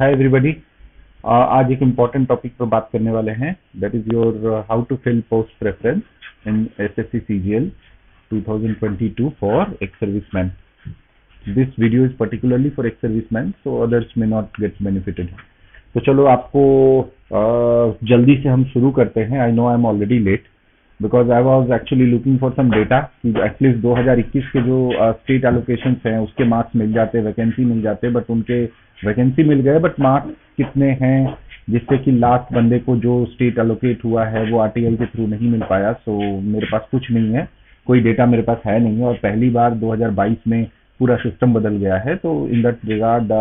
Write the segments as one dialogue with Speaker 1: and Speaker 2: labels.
Speaker 1: Hi everybody. आज एक important topic पर बात करने वाले हैं, that is your how to fill post preference in SSC CGL 2022 for ex serviceman. This video is particularly for ex serviceman, so others may not get benefited. तो चलो आपको जल्दी से हम शुरू करते हैं। I know I am already late because I was actually looking for some data कि एटलीस्ट 2021 के जो स्टेट एलोकेशन हैं उसके मार्क्स मिल जाते, वैकेंसी मिल जाते, बट उनके वैकेंसी मिल गए बट मार्क्स कितने हैं, जिससे कि लास्ट बंदे को जो स्टेट एलोकेट हुआ है वो आरटीआई के थ्रू नहीं मिल पाया। सो मेरे पास कुछ नहीं है, कोई डेटा मेरे पास है नहीं है, और पहली बार 2022 में पूरा सिस्टम बदल गया है, तो इन दैट रिगार्ड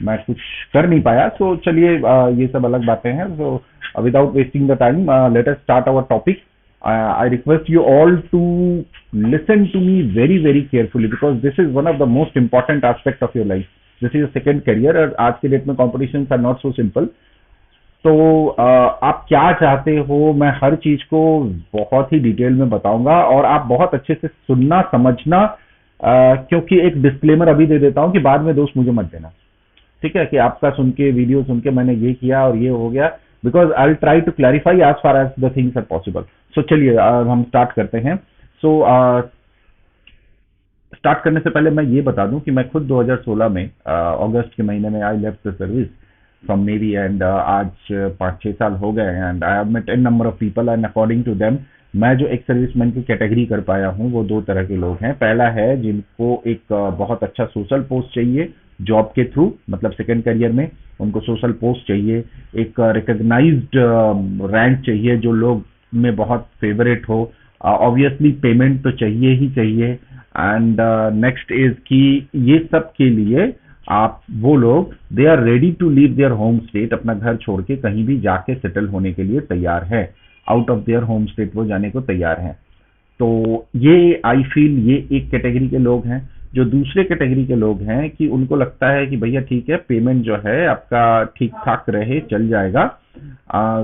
Speaker 1: मैं कुछ कर नहीं पाया। सो चलिए ये सब अलग बातें हैं। So without wasting the time let us start our topic. I request you all to listen to me very very carefully because this is one of the most important aspect of your life. This is a second career और आज के date में competitions are not so simple. तो आप क्या चाहते हो, मैं हर चीज को बहुत ही डिटेल में बताऊंगा और आप बहुत अच्छे से सुनना समझना, क्योंकि एक डिस्क्लेमर अभी दे देता हूं कि बाद में दोस्त मुझे मत देना, ठीक है, कि आपका सुन के वीडियो सुन के मैंने ये किया और ये हो गया, because I will try to clarify as far as the things are possible. So चलिए हम स्टार्ट करते हैं. सो स्टार्ट करने से पहले मैं ये बता दूं कि मैं खुद 2016 में अगस्त के महीने में I left the service from navy and आज 5-6 साल हो गए and I have met an number of people and according to them मैं जो एक सर्विसमैन की कैटेगरी कर पाया हूँ वो दो तरह के लोग हैं. पहला है जिनको एक बहुत अच्छा सोशल पोस्ट चाहिए जॉब के थ्रू, मतलब सेकंड करियर में उनको सोशल पोस्ट चाहिए, एक रिकॉग्नाइज्ड रैंक चाहिए जो लोग में बहुत फेवरेट हो, ऑब्वियसली पेमेंट तो चाहिए ही चाहिए. एंड नेक्स्ट इज कि ये सब के लिए आप वो लोग they are ready to leave their home state, अपना घर छोड़ के कहीं भी जाके सेटल होने के लिए तैयार है, out of their home state वो जाने को तैयार हैं. तो ये आई फील ये एक कैटेगरी के लोग हैं. जो दूसरे कैटेगरी के लोग हैं कि उनको लगता है कि भैया ठीक है, पेमेंट जो है आपका ठीक ठाक रहे, चल जाएगा,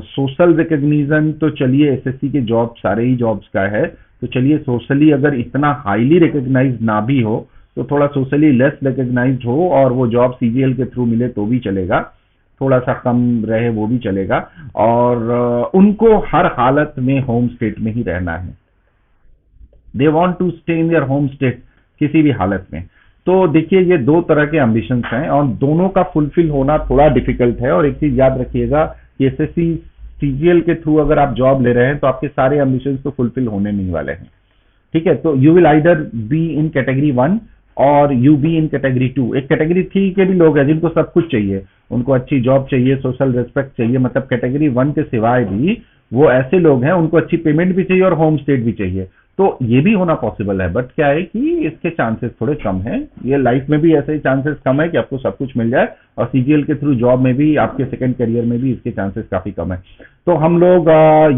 Speaker 1: सोशल रिकग्निशन तो चलिए एसएससी के जॉब सारे ही जॉब्स का है, तो चलिए सोशली अगर इतना हाईली रिकग्नाइज ना भी हो तो थोड़ा सोशली लेस रिकग्नाइज हो और वो जॉब सीजीएल के थ्रू मिले तो भी चलेगा, थोड़ा सा कम रहे वो भी चलेगा, और उनको हर हालत में होम स्टेट में ही रहना है. They want to stay in their home state किसी भी हालत में. तो देखिए ये दो तरह के एम्बिशंस हैं और दोनों का फुलफिल होना थोड़ा डिफिकल्ट है. और एक चीज याद रखिएगा कि एसएससी सीजीएल के थ्रू अगर आप जॉब ले रहे हैं तो आपके सारे एम्बिशंस तो फुलफिल होने नहीं वाले हैं, ठीक है. तो you will either be in category 1 और यू बी इन कैटेगरी 2. एक कैटेगरी 3 के भी लोग हैं जिनको सब कुछ चाहिए, उनको अच्छी जॉब चाहिए, सोशल रिस्पेक्ट चाहिए, मतलब कैटेगरी 1 के सिवाय भी वो ऐसे लोग हैं उनको अच्छी पेमेंट भी चाहिए और होम स्टेट भी चाहिए. तो ये भी होना पॉसिबल है, बट क्या है कि इसके चांसेस थोड़े कम हैं. ये लाइफ में भी ऐसे ही चांसेस कम है कि आपको सब कुछ मिल जाए, और सीजीएल के थ्रू जॉब में भी आपके सेकंड करियर में भी इसके चांसेस काफी कम है. तो हम लोग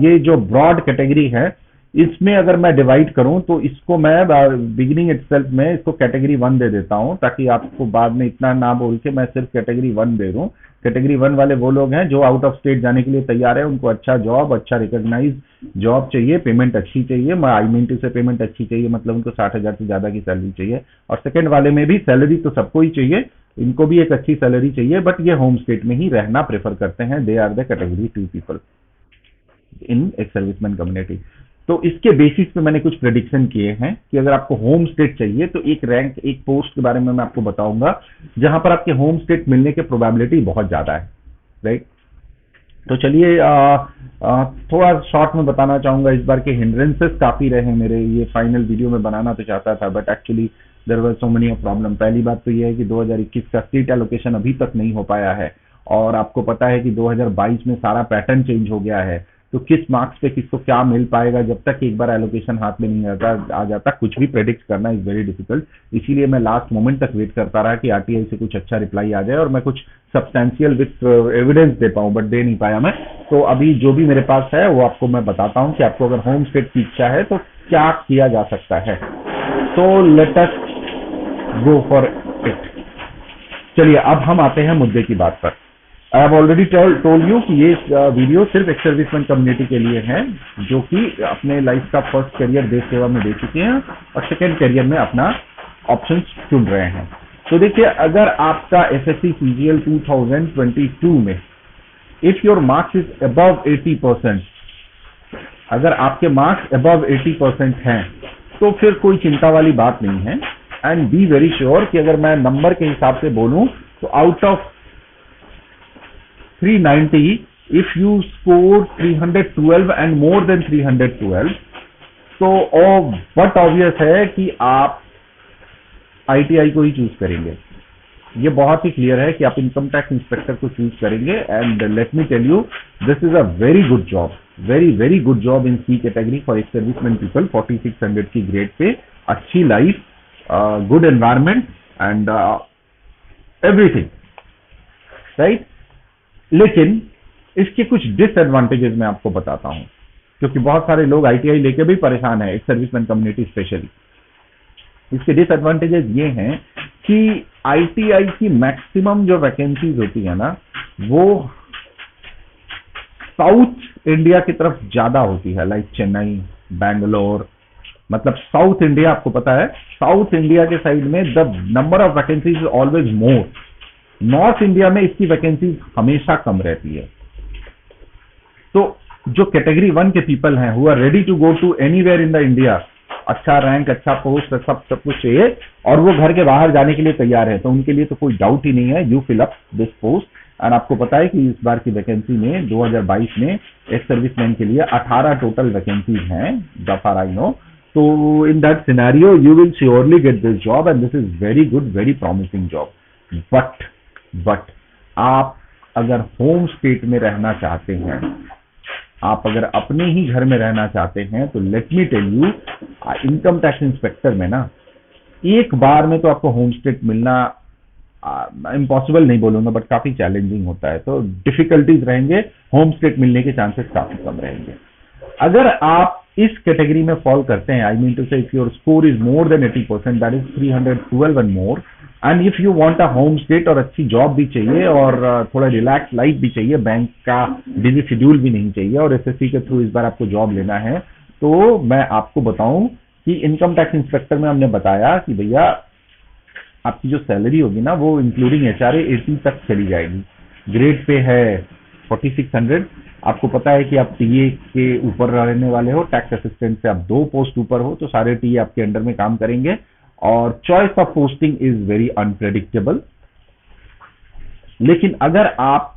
Speaker 1: ये जो ब्रॉड कैटेगरी है इसमें अगर मैं डिवाइड करूं तो इसको मैं बिगिनिंग इटसेल्फ में इसको कैटेगरी 1 दे देता हूं, ताकि आपको बाद में इतना ना बोल के मैं सिर्फ कैटेगरी 1 दे दूं. कैटेगरी 1 वाले वो लोग हैं जो आउट ऑफ स्टेट जाने के लिए तैयार है, उनको अच्छा जॉब, अच्छा रिकॉग्नाइज जॉब चाहिए, पेमेंट अच्छी चाहिए, आई मीन टू से पेमेंट अच्छी चाहिए, मतलब उनको 60,000 से ज्यादा की सैलरी चाहिए. और सेकंड वाले में भी सैलरी तो सबको ही चाहिए, इनको भी एक अच्छी सैलरी चाहिए, बट ये होम स्टेट में ही रहना प्रेफर करते हैं. They are the category 2 people in ex serviceman community. तो इसके बेसिस पे मैंने कुछ प्रेडिक्शन किए हैं कि अगर आपको होम स्टेट चाहिए तो एक रैंक, एक पोस्ट के बारे में मैं आपको बताऊंगा जहां पर आपके होम स्टेट मिलने की प्रोबेबिलिटी बहुत ज्यादा है, राइट. तो चलिए थोड़ा शॉर्ट में बताना चाहूंगा. इस बार के हिंड्रेंसेस काफी रहे मेरे, ये फाइनल वीडियो में बनाना तो चाहता था but actually there were so many problem. पहली बात तो ये है कि 2021 का स्टेट एलोकेशन अभी तक नहीं हो पाया है, और आपको पता है कि 2022 में सारा पैटर्न चेंज हो गया है. तो किस मार्क्स पे किसको क्या मिल पाएगा जब तक एक बार एलोकेशन हाथ में नहीं आ जाता कुछ भी प्रेडिक्ट करना इज वेरी डिफिकल्ट. इसीलिए मैं लास्ट मोमेंट तक वेट करता रहा कि आरटीआई से कुछ अच्छा रिप्लाई आ जाए और मैं कुछ सब्सटेंशियल विथ एविडेंस दे पाऊं, बट दे नहीं पाया मैं. तो अभी जो भी मेरे पास है वो आपको मैं बताता हूं कि आपको अगर होम स्टेट की इच्छा है तो क्या किया जा सकता है. तो let us go for it. चलिए अब हम आते हैं मुद्दे की बात पर. I have already told you कि ये वीडियो सिर्फ एक सर्विसमैन कम्युनिटी के लिए है जो कि अपने लाइफ का फर्स्ट करियर देश सेवा में दे चुके हैं और सेकंड करियर में अपना ऑप्शंस चुन रहे हैं. तो देखिए, अगर आपका एसएससी सीजीएल 2022 में if your marks is above 80%, अगर आपके मार्क्स अबव 80% हैं तो फिर कोई चिंता वाली बात नहीं है। एंड बी वेरी श्योर कि अगर मैं नंबर के हिसाब से बोलूं तो out of 390 if you score 312 and more than 312, तो बट ऑब्वियस है कि आप आईटीआई को ही चूज करेंगे। ये बहुत ही क्लियर है कि आप इनकम टैक्स इंस्पेक्टर को चूज करेंगे। And let me tell you, this is a very good job, very very good job in C category for ex serviceman people. 4600 की ग्रेड पे, अच्छी life, good environment and everything, right. लेकिन इसके कुछ disadvantages मैं आपको बताता हूं, क्योंकि बहुत सारे लोग आईटीआई लेके भी परेशान है, एक्स सर्विसमैन कम्युनिटी स्पेशली। इसके डिसएडवांटेजेस ये हैं कि आईटीआई की मैक्सिमम जो वैकेंसीज होती है ना, वो साउथ इंडिया की तरफ ज्यादा होती है, लाइक चेन्नई, बैंगलोर, मतलब साउथ इंडिया। आपको पता है साउथ इंडिया के साइड में the number of vacancies is always more. North India में इसकी वैकेंसीज हमेशा कम रहती है। तो जो कैटेगरी 1 के पीपल हैं who are ready to go to anywhere in the India, अच्छा रैंक, अच्छा पोस्ट, सब कुछ चाहिए और वो घर के बाहर जाने के लिए तैयार है, तो उनके लिए तो कोई डाउट ही नहीं है, you fill up this post. And आपको पता है कि इस बार की वैकेंसी में 2022 में एक्स सर्विसमैन के लिए 18 टोटल वैकेंसीज हैं, द फार आई नो। तो in that scenario you will surely get this job and this is very good, very promising job. But आप अगर होम स्टेट में रहना चाहते हैं, आप अगर अपने ही घर में रहना चाहते हैं, तो let me tell you, income tax inspector में ना एक बार में तो आपको होम स्टेट मिलना इम्पॉसिबल नहीं बोलूंगा, बट काफी चैलेंजिंग होता है। तो डिफिकल्टीज रहेंगे, होम स्टेट मिलने के चांसेस काफी कम रहेंगे। अगर आप इस कैटेगरी में फॉल करते हैं, आई मीन टू से if your score is more than 80%, that is 312 and more, and if you want a home state और अच्छी जॉब भी चाहिए और थोड़ा रिलैक्स लाइफ भी चाहिए, बैंक का बिजी शेड्यूल भी नहीं चाहिए, और एसएससी के थ्रू इस बार आपको जॉब लेना है, तो मैं आपको बताऊं कि इनकम टैक्स इंस्पेक्टर में हमने बताया कि भैया आपकी जो सैलरी होगी ना, वो इंक्लूडिंग एचआरए 80 तक चली जाएगी। ग्रेड पे है 4600। आपको पता है कि आप टीए के ऊपर रहने वाले हो, टैक्स असिस्टेंट से आप 2 पोस्ट ऊपर हो, तो सारे टीए आपके अंडर में काम करेंगे। और choice of posting is very unpredictable. लेकिन अगर आप,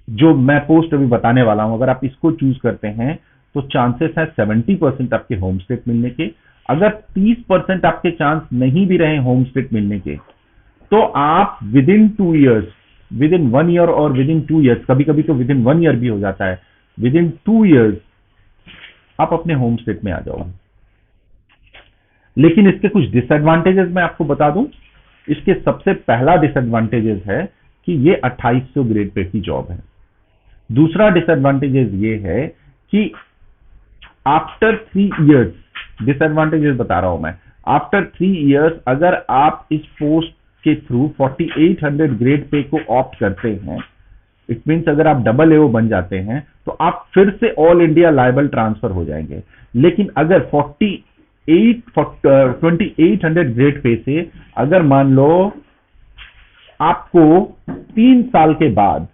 Speaker 1: जो मैं पोस्ट अभी बताने वाला हूं, अगर आप इसको चूज करते हैं तो चांसेस है 70% आपके होम स्टेट मिलने के। अगर 30% आपके चांस नहीं भी रहे होम स्टेट मिलने के, तो आप with in 2 years, with in 1 year और विद इन 2 ईयर्स, कभी कभी तो विद इन 1 ईयर भी हो जाता है, विद इन 2 ईयर्स आप अपने होम स्टेट में आ जाओगे। लेकिन इसके कुछ डिसएडवांटेजेस मैं आपको बता दूं। इसके सबसे पहला डिसएडवांटेजेस है कि ये 2800 ग्रेड पे की जॉब है। दूसरा डिसएडवांटेजेस ये है कि आफ्टर 3 इयर्स, डिसएडवांटेजेस बता रहा हूं मैं, आफ्टर 3 इयर्स अगर आप इस पोस्ट के थ्रू 4800 ग्रेड पे को ऑप्ट करते हैं, इट मीन्स अगर आप डबल एओ बन जाते हैं, तो आप फिर से ऑल इंडिया लायबल ट्रांसफर हो जाएंगे। लेकिन अगर 2800 ग्रेड पे से अगर मान लो आपको 3 साल के बाद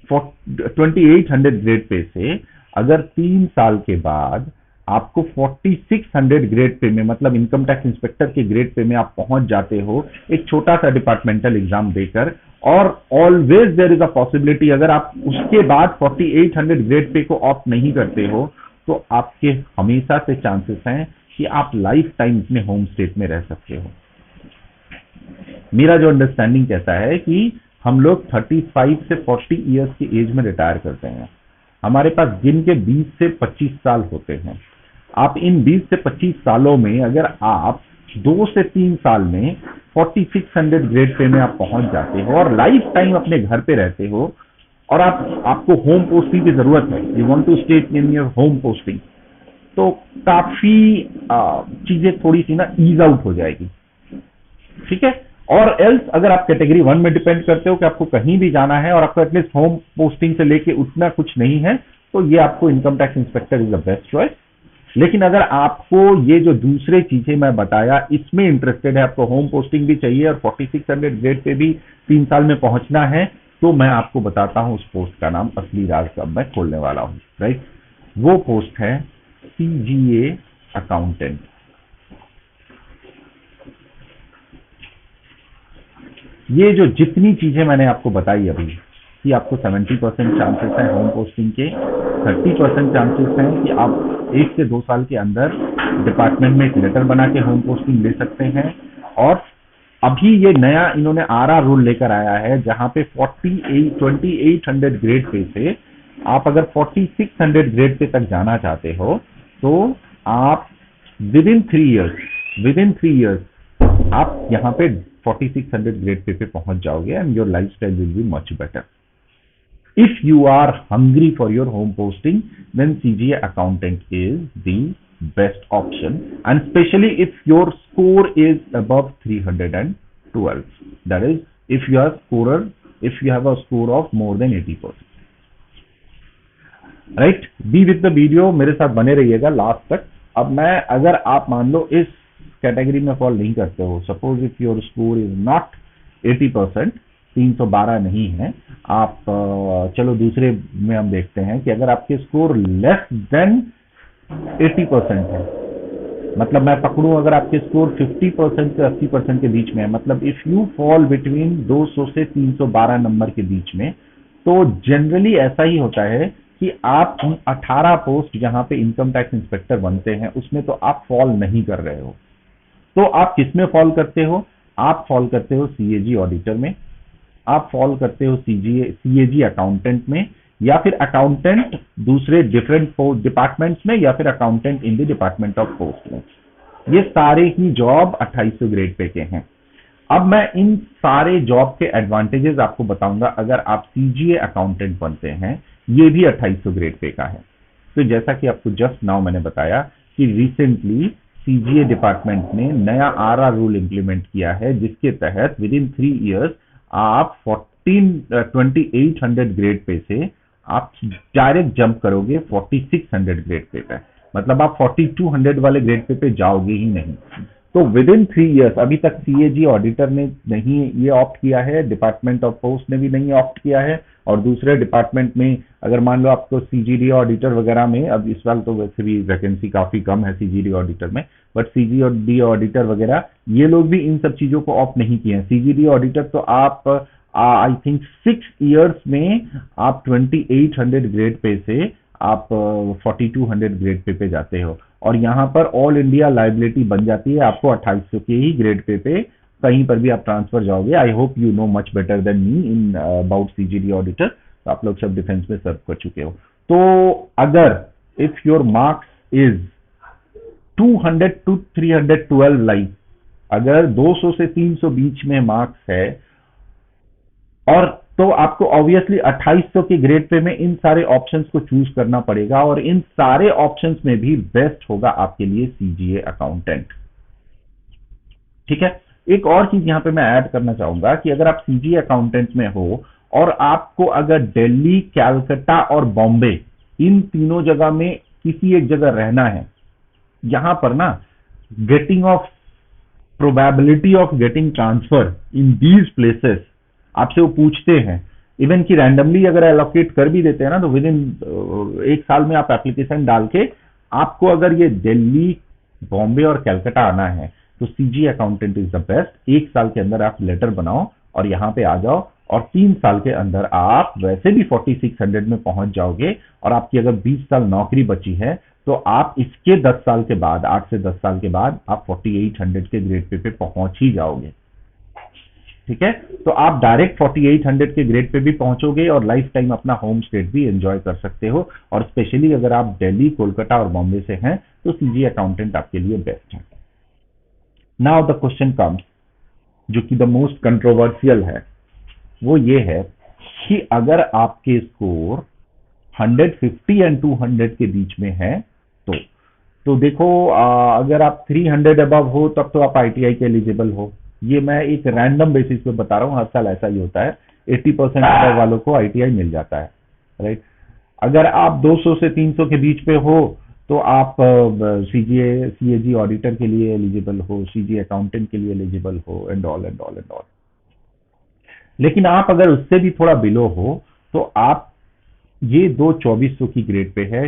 Speaker 1: 2800 ग्रेड पे से अगर 3 साल के बाद आपको 4600 ग्रेड पे में, मतलब इनकम टैक्स इंस्पेक्टर के ग्रेड पे में आप पहुंच जाते हो एक छोटा सा डिपार्टमेंटल एग्जाम देकर, और always there is a possibility अगर आप उसके बाद 4800 ग्रेड पे को ऑप्ट नहीं करते हो, तो आपके हमेशा से चांसेस हैं कि आप लाइफ टाइम अपने होम स्टेट में रह सकते हो। मेरा जो अंडरस्टैंडिंग कहता है कि हम लोग 35 से 40 इयर्स की एज में रिटायर करते हैं। हमारे पास गिन के 20 से 25 साल होते हैं। आप इन 20 से 25 सालों में अगर आप 2 से 3 साल में 4600 ग्रेड पे में आप पहुंच जाते हो और लाइफ टाइम अपने घर पे रहते हो, और आपको होम पोस्टिंग की जरूरत है, you want to stay in your home posting, तो काफी चीजें थोड़ी सी ना ईज आउट हो जाएगी, ठीक है। और एल्स अगर आप कैटेगरी 1 में डिपेंड करते हो कि आपको कहीं भी जाना है और आपको एटलीस्ट होम पोस्टिंग से लेके उतना कुछ नहीं है, तो ये आपको income tax inspector is the best choice. लेकिन अगर आपको ये जो दूसरे चीजें मैं बताया इसमें इंटरेस्टेड है, आपको होम पोस्टिंग भी चाहिए और 4600 ग्रेड पे भी 3 साल में पहुंचना है, तो मैं आपको बताता हूं उस पोस्ट का नाम, असली राज अब मैं खोलने वाला हूं। राइट, वो पोस्ट है CGA अकाउंटेंट। ये जो जितनी चीजें मैंने आपको बताई अभी कि आपको 70% चांसेस हैं होम पोस्टिंग के, 30% चांसेस हैं कि आप 1 से 2 साल के अंदर डिपार्टमेंट में एक लेटर बना के होम पोस्टिंग ले सकते हैं। और अभी ये नया इन्होंने आरआर रूल लेकर आया है जहां पे 2800 ग्रेड पे से आप अगर 4600 ग्रेड पे तक जाना चाहते हो तो आप विद इन 3 इयर्स आप यहाँ पे 4600 ग्रेड पे पहुंच जाओगे and your lifestyle will be much better. If you are hungry for your home posting, then CGA accountant is the best option, and especially if your score is above 312. That is, if you have a score of more than 80%. Right, be with the video, मेरे साथ बने रहिएगा last तक। अब मैं, अगर आप मान लो इस कैटेगरी में फॉल नहीं करते हो, suppose if your score is not 80%, 312 नहीं है आप, चलो दूसरे में हम देखते हैं कि अगर आपके स्कोर लेस देन 80% है, मतलब मैं पकड़ूं अगर आपके स्कोर 50% से 80% के बीच में है, मतलब इफ यू फॉल बिटवीन 200 से 312 नंबर के बीच में, तो जनरली ऐसा ही होता है कि आप 18 पोस्ट जहां पे इनकम टैक्स इंस्पेक्टर बनते हैं उसमें तो आप फॉल नहीं कर रहे हो। तो आप किस में फॉल करते हो? आप फॉल करते हो CAG ऑडिटर में, आप फॉल करते हो CAG अकाउंटेंट में, या फिर अकाउंटेंट दूसरे डिफरेंट डिपार्टमेंट्स में, या फिर accountant in the department of post में। ये सारे ही जॉब 2800 ग्रेड पे के हैं। अब मैं इन सारे जॉब के एडवांटेजेस आपको बताऊंगा अगर आप CGA अकाउंटेंट बनते हैं, ये भी 2800 ग्रेड पे का है। तो जैसा कि आपको जस्ट नाउ मैंने बताया कि रिसेंटली CGA डिपार्टमेंट ने नया आरआर रूल इंप्लीमेंट किया है जिसके तहत विद इन 3 इयर्स आप 2800 ग्रेड पे से आप डायरेक्ट जंप करोगे 4600 ग्रेड पे पे, मतलब आप 4200 वाले ग्रेड पे जाओगे ही नहीं। तो विद इन 3 इयर्स, अभी तक CAG ऑडिटर ने नहीं ये ऑप्ट किया है, डिपार्टमेंट ऑफ पोस्ट ने भी नहीं ऑप्ट किया है, और दूसरे डिपार्टमेंट में अगर मान लो आपको CGD ऑडिटर वगैरह में, अब इस साल तो वैसे भी वैकेंसी काफी कम है CGD ऑडिटर में, बट CGD ऑडिटर वगैरह ये लोग भी इन सब चीजों को ऑप्ट नहीं किए हैं। CGD ऑडिटर तो आप आई थिंक 6 इयर्स में आप 2800 ग्रेड पे से आप 4200 ग्रेड पे जाते हो, और यहाँ पर ऑल इंडिया लाइबिलिटी बन जाती है आपको 2800 के ही ग्रेड पे कहीं पर भी आप ट्रांसफर जाओगे। I hope you know much better than me in about CGD auditor, तो आप लोग सब डिफेंस में सर्व कर चुके हो। तो अगर if your marks is 200 to 312, like अगर 200 से 300 बीच में मार्क्स है, और तो आपको ऑब्वियसली 2800 के ग्रेड पे में इन सारे ऑप्शंस को चूज करना पड़ेगा, और इन सारे ऑप्शंस में भी बेस्ट होगा आपके लिए CGA अकाउंटेंट। ठीक है, एक और चीज यहां पे मैं ऐड करना चाहूंगा कि अगर आप CGA अकाउंटेंट में हो और आपको अगर दिल्ली, कैलकाटा और बॉम्बे इन तीनों जगह में किसी एक जगह रहना है, यहां पर ना getting off probability of getting transfer in these places आपसे वो पूछते हैं, इवन कि रैंडमली अगर एलोकेट कर भी देते हैं ना, तो विद इन 1 साल में आप एप्लीकेशन डाल के आपको अगर ये दिल्ली, बॉम्बे और कैलकाटा आना है तो CGA accountant is the best. 1 साल के अंदर आप लेटर बनाओ और यहाँ पे आ जाओ, और 3 साल के अंदर आप वैसे भी 4600 में पहुंच जाओगे, और आपकी अगर 20 साल नौकरी बची है तो आप इसके 10 साल के बाद, 8 से 10 साल के बाद आप 4800 के ग्रेड पे पहुंच ही जाओगे। ठीक है, तो आप डायरेक्ट 4800 के ग्रेड पे भी पहुंचोगे और लाइफ टाइम अपना होम स्टेट भी एंजॉय कर सकते हो, और स्पेशली अगर आप दिल्ली, कोलकाता और बॉम्बे से हैं तो CGA अकाउंटेंट आपके लिए बेस्ट है। नाउ द क्वेश्चन कम्स, जो कि द मोस्ट कंट्रोवर्शियल है, वो ये है कि अगर आपके स्कोर 150 एंड 200 के बीच में है तो देखो, अगर आप 300 अबव हो तब तो आप ITI के एलिजिबल हो। ये मैं एक रैंडम बेसिस पे बता रहा हूँ, हर साल ऐसा ही होता है, 80% अबव वालों को ITI मिल जाता है। राइट, अगर आप 200 से 300 के बीच पे हो तो आप सीजीए सीएजी ऑडिटर के लिए एलिजिबल हो, सीजी अकाउंटेंट के लिए एलिजिबल हो, and all and all and all. लेकिन आप अगर उससे भी थोड़ा बिलो हो तो आप ये दो 2400 की ग्रेड पे है,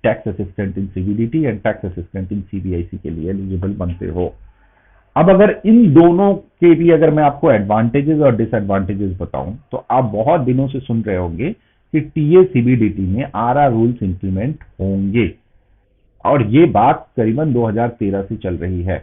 Speaker 1: tax assistant in CBDT and tax assistant in CBIC के लिए एलिजिबल बनते हो। अब अगर इन दोनों के भी अगर मैं आपको एडवांटेजेस और डिसएडवांटेजेस बताऊं तो आप बहुत दिनों से सुन रहे होंगे कि टीए सीबीडीटी में आरआर रूल्स इंप्लीमेंट होंगे, और ये बात करीबन 2013 से चल रही है।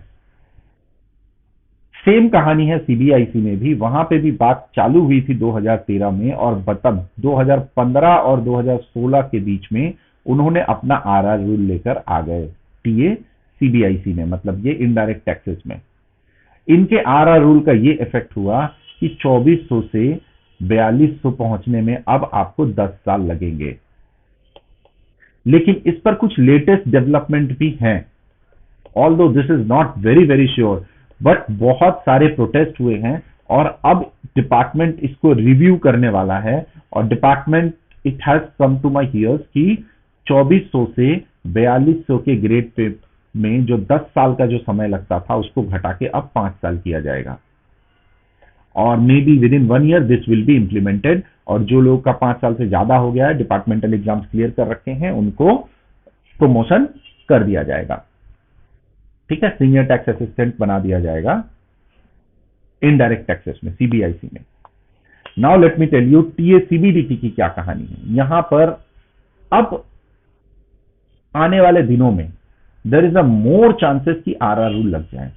Speaker 1: सेम कहानी है सीबीआईसी में भी, वहां पे भी बात चालू हुई थी 2013 में, और तब 2015 और 2016 के बीच में उन्होंने अपना आरआर रूल लेकर आ गए टीए सीबीआईसी में, मतलब ये इनडायरेक्ट टैक्सेस में। इनके आरआर रूल का ये इफेक्ट हुआ कि 2400 से 4200 पहुंचने में अब आपको 10 साल लगेंगे। लेकिन इस पर कुछ लेटेस्ट डेवलपमेंट भी हैं, although this is not very very sure, but बहुत सारे प्रोटेस्ट हुए हैं और अब डिपार्टमेंट इसको रिव्यू करने वाला है, और department it has come to my ears कि 2400 से 4200 के ग्रेड पे में जो 10 साल का जो समय लगता था उसको घटा के अब 5 साल किया जाएगा, और may be with in 1 year this will be implemented. और जो लोग का 5 साल से ज्यादा हो गया है, डिपार्टमेंटल एग्जाम्स क्लियर कर रखे हैं, उनको प्रमोशन कर दिया जाएगा। ठीक है, सीनियर टैक्स असिस्टेंट बना दिया जाएगा इनडायरेक्ट टैक्सेस में, सीबीआईसी में। Now let me tell you TA CBDT की क्या कहानी है। यहां पर अब आने वाले दिनों में there is a more chances कि आरआर रूल लग जाए।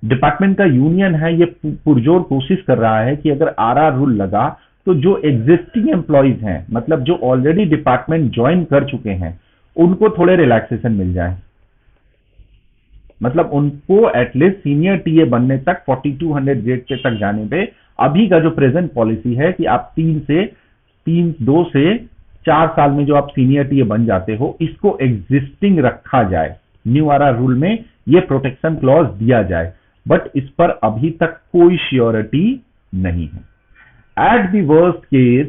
Speaker 1: डिपार्टमेंट का यूनियन है, ये पुरजोर कोशिश कर रहा है कि अगर आरआर रूल लगा तो जो एग्जिस्टिंग एम्प्लॉइज हैं, मतलब जो ऑलरेडी डिपार्टमेंट ज्वाइन कर चुके हैं, उनको थोड़े रिलैक्सेशन मिल जाए। मतलब उनको एटलीस्ट सीनियर टीए बनने तक 4200 ग्रेड पे तक जाने पे, अभी का जो प्रेजेंट पॉलिसी है कि आप 2 से 4 साल में जो आप सीनियर टीए बन जाते हो, इसको एग्जिस्टिंग रखा जाए। न्यू आरआर रूल में ये प्रोटेक्शन क्लॉज दिया जाए, बट इस पर अभी तक कोई श्योरिटी नहीं है। At the worst case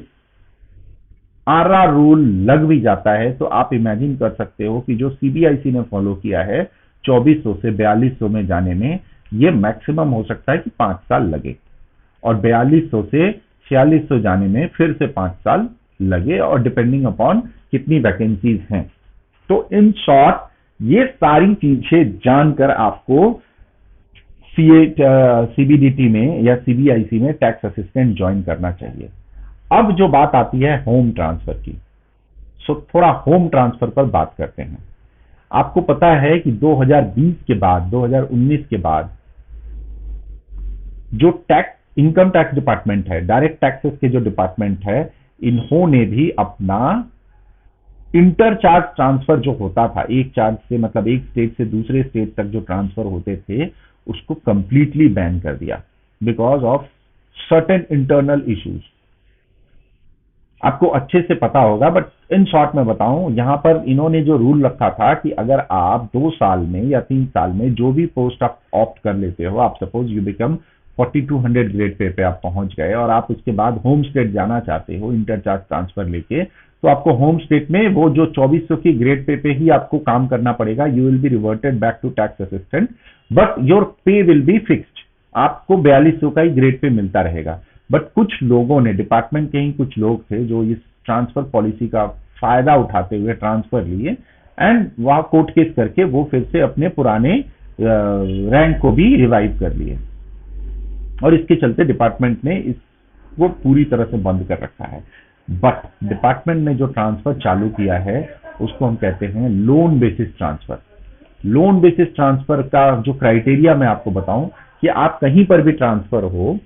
Speaker 1: RR rule लग भी जाता है तो आप इमेजिन कर सकते हो कि जो सीबीआईसी ने फॉलो किया है 2400 से 4200 में जाने में, ये मैक्सिमम हो सकता है कि 5 साल लगे, और 4200 से 4600 जाने में फिर से 5 साल लगे, और डिपेंडिंग अपॉन कितनी वैकेंसीज हैं। तो इन शॉर्ट ये सारी चीजें जानकर आपको सीबीडीटी में या सीबीआईसी में टैक्स असिस्टेंट ज्वाइन करना चाहिए। अब जो बात आती है होम ट्रांसफर की, सो थोड़ा होम ट्रांसफर पर बात करते हैं। आपको पता है कि 2020 के बाद, 2019 के बाद जो टैक्स इनकम टैक्स डिपार्टमेंट है, डायरेक्ट टैक्सेस के जो डिपार्टमेंट है, इन्होंने भी अपना इंटर चार्ज ट्रांसफर जो होता था, एक चार्ज से मतलब एक स्टेट से दूसरे स्टेट तक जो ट्रांसफर होते थे, उसको कंप्लीटली बैन कर दिया because of certain internal issues. आपको अच्छे से पता होगा, बट इन शॉर्ट में बताऊं, यहां पर इन्होंने जो रूल रखा था कि अगर आप 2 साल में या 3 साल में जो भी पोस्ट आप ऑप्ट कर लेते हो, आप suppose you become 4200 grade pay आप पहुंच गए और आप उसके बाद होम स्टेट जाना चाहते हो इंटरचार्ज ट्रांसफर लेके, तो आपको होम स्टेट में वो जो 2400 की ग्रेड पे ही आपको काम करना पड़ेगा। You will be reverted back to tax assistant, but your pay will be fixed. आपको 4200 का ही ग्रेड पे मिलता रहेगा। बट कुछ लोगों ने, डिपार्टमेंट के ही कुछ लोग थे जो इस ट्रांसफर पॉलिसी का फायदा उठाते हुए ट्रांसफर लिए, एंड वहां कोर्ट केस करके वो फिर से अपने पुराने रैंक को भी रिवाइव कर लिए, और इसके चलते डिपार्टमेंट ने इसको पूरी तरह से बंद कर रखा है। बट डिपार्टमेंट ने जो ट्रांसफर चालू किया है उसको हम कहते हैं loan basis transfer. Loan basis transfer का जो क्राइटेरिया मैं आपको बताऊं कि आप कहीं पर भी ट्रांसफर हो,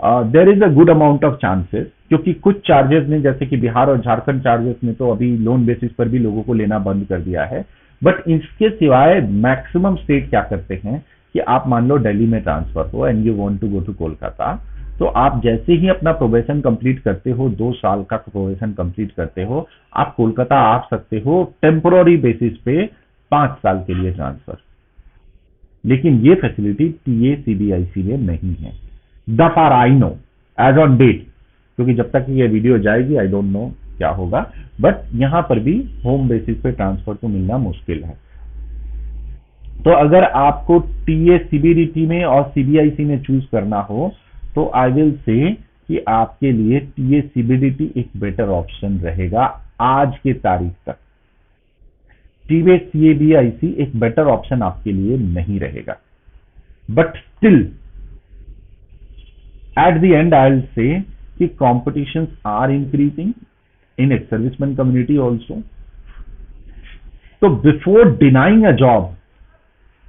Speaker 1: there is a good amount of chances, क्योंकि कुछ चार्जेस ने, जैसे कि बिहार और झारखंड चार्जेस ने तो अभी लोन बेसिस पर भी लोगों को लेना बंद कर दिया है, बट इसके सिवाय मैक्सिमम स्टेट क्या करते हैं कि आप मान लो दिल्ली में ट्रांसफर हो and you want to go to Kolkata, तो आप जैसे ही अपना प्रोबेशन कंप्लीट करते हो, 2 साल का प्रोबेशन कंप्लीट करते हो, आप कोलकाता आ सकते हो टेम्पोररी बेसिस पे 5 साल के लिए ट्रांसफर। लेकिन ये फैसिलिटी टीए सीबीआईसी में नहीं है, the far I know, as on date, क्योंकि जब तक ये वीडियो जाएगी आई डोंट नो क्या होगा, बट यहाँ पर भी होम बेसिस पे ट्रांसफर तो मिलना मुश्किल है। तो अगर आपको टीए सीबीडीटी में और सीबीआईसी में चूज करना हो तो आई विल से कि आपके लिए टीए सीबीडीटी एक बेटर ऑप्शन रहेगा आज के तारीख तक। टीए सीबीआईसी एक बेटर ऑप्शन आपके लिए नहीं रहेगा, but still at the end I will say कि competitions are increasing in ex serviceman community also. तो बिफोर डिनाइंग अ जॉब,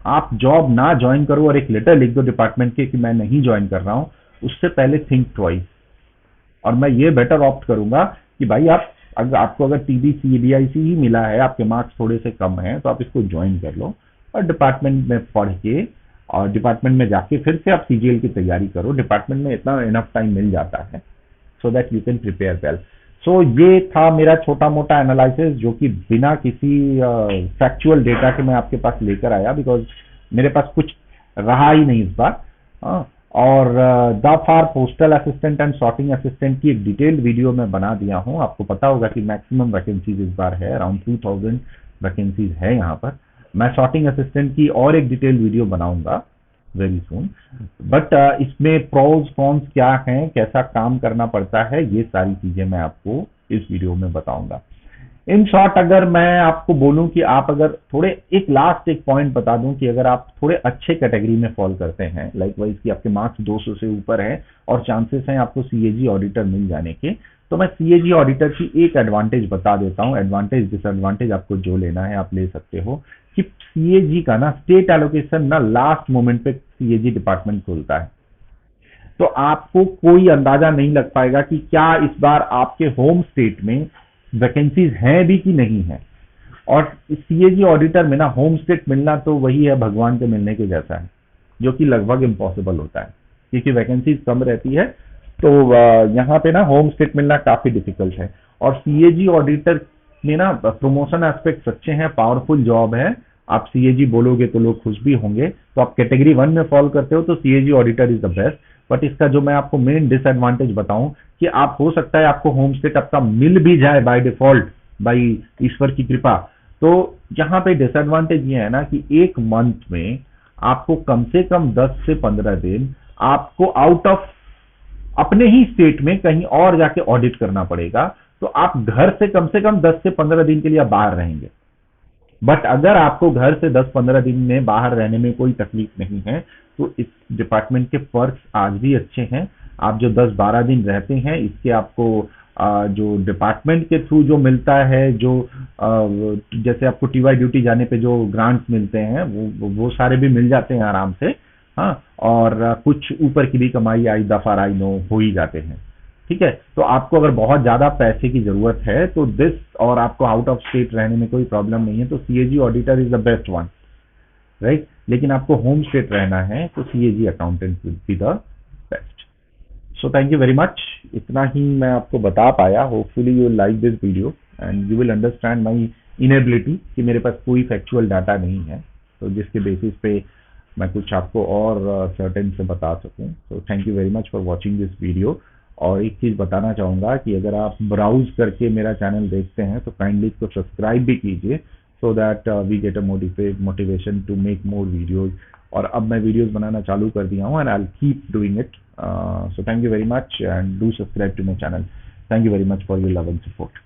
Speaker 1: आप जॉब ना ज्वाइन करो और एक लेटर लिख दो डिपार्टमेंट के कि मैं नहीं ज्वाइन कर रहा हूं, उससे पहले थिंक ट्वाइस। और मैं ये बेटर ऑप्ट करूंगा कि भाई आपको अगर टीबी सीबीआईसी ही मिला है, आपके मार्क्स थोड़े से कम हैं, तो आप इसको ज्वाइन कर लो और डिपार्टमेंट में पढ़ के और डिपार्टमेंट में जाके फिर से आप सीजीएल की तैयारी करो। डिपार्टमेंट में इतना इनफ टाइम मिल जाता है so that you can prepare well. So ये था मेरा छोटा मोटा एनालिसिस जो कि बिना किसी फैक्चुअल डेटा के मैं आपके पास लेकर आया, बिकॉज मेरे पास कुछ रहा ही नहीं इस बार। और the for postal assistant and sorting assistant की एक डिटेल्ड वीडियो मैं बना दिया हूं। आपको पता होगा कि मैक्सिमम वैकेंसीज इस बार है, अराउंड 2000 वैकेंसीज है यहाँ पर। मैं सॉर्टिंग असिस्टेंट की और एक डिटेल्ड वीडियो बनाऊंगा वेरी सून, बट इसमें प्रोज कॉन्स क्या हैं, कैसा काम करना पड़ता है, ये सारी चीजें मैं आपको इस वीडियो में बताऊंगा। इन शॉर्ट अगर मैं आपको बोलूं कि आप अगर थोड़े एक पॉइंट बता दूं कि अगर आप थोड़े अच्छे कैटेगरी में फॉल करते हैं, लाइक वाइज कि आपके मार्क्स 200 से ऊपर है और चांसेस हैं आपको सीएजी ऑडिटर मिल जाने के, तो मैं सीएजी ऑडिटर की एक एडवांटेज बता देता हूं। एडवांटेज डिसएडवांटेज आपको जो लेना है आप ले सकते हो कि सीएजी का ना स्टेट एलोकेशन ना लास्ट मोमेंट पे सीएजी डिपार्टमेंट खोलता है, तो आपको कोई अंदाजा नहीं लग पाएगा कि क्या इस बार आपके होम स्टेट में वैकेंसीज हैं भी कि नहीं है। और सीएजी ऑडिटर में ना होम स्टेट मिलना तो वही है भगवान के मिलने के जैसा है, जो कि लगभग इम्पॉसिबल होता है क्योंकि वैकेंसीज कम रहती है। तो यहाँ पे ना होम स्टेट मिलना काफी डिफिकल्ट है। और सीएजी ऑडिटर में ना प्रमोशन एस्पेक्ट अच्छे हैं, पावरफुल जॉब है। आप सीएजी बोलोगे तो लोग खुश भी होंगे। तो आप कैटेगरी 1 में फॉल करते हो तो CAG auditor is the best. But इसका जो मैं आपको मेन डिसएडवांटेज बताऊं कि आप हो सकता है आपको होम स्टेट आपका मिल भी जाए बाय डिफॉल्ट, बाय ईश्वर की कृपा। तो यहाँ पे डिसएडवांटेज ये है ना कि एक मंथ में आपको कम से कम 10 से 15 दिन आपको आउट ऑफ अपने ही स्टेट में कहीं और जाके ऑडिट करना पड़ेगा। तो आप घर से कम 10 से 15 दिन के लिए आप बाहर रहेंगे। बट अगर आपको घर से 10-15 दिन में बाहर रहने में कोई तकलीफ नहीं है तो इस डिपार्टमेंट के पर्क्स आज भी अच्छे हैं। आप जो 10-12 दिन रहते हैं इसके आपको जो डिपार्टमेंट के थ्रू जो मिलता है, जो जैसे आपको टीवाई ड्यूटी जाने पे जो ग्रांट्स मिलते हैं वो सारे भी मिल जाते हैं आराम से। हाँ, और कुछ ऊपर की भी कमाई आई दफा आई नो हो ही जाते हैं। ठीक है, तो आपको अगर बहुत ज्यादा पैसे की जरूरत है तो दिस, और आपको आउट ऑफ स्टेट रहने में कोई प्रॉब्लम नहीं है तो CAG auditor is the best one, right. लेकिन आपको होम स्टेट रहना है तो CAG accountant will be the best. So thank you very much. इतना ही मैं आपको बता पाया। Hopefully you like this video and you will understand my inability कि मेरे पास कोई फैक्चुअल डाटा नहीं है, तो जिसके बेसिस पे मैं कुछ आपको और सर्टेन से बता सकूं। सो thank you very much for watching this video. और एक चीज बताना चाहूंगा कि अगर आप ब्राउज करके मेरा चैनल देखते हैं तो काइंडली इसको सब्सक्राइब भी कीजिए so that we get a motivation to make more videos. और अब मैं वीडियोज बनाना चालू कर दिया हूँ and I will keep doing it. So thank you very much and do subscribe to my channel. Thank you very much for your love and support.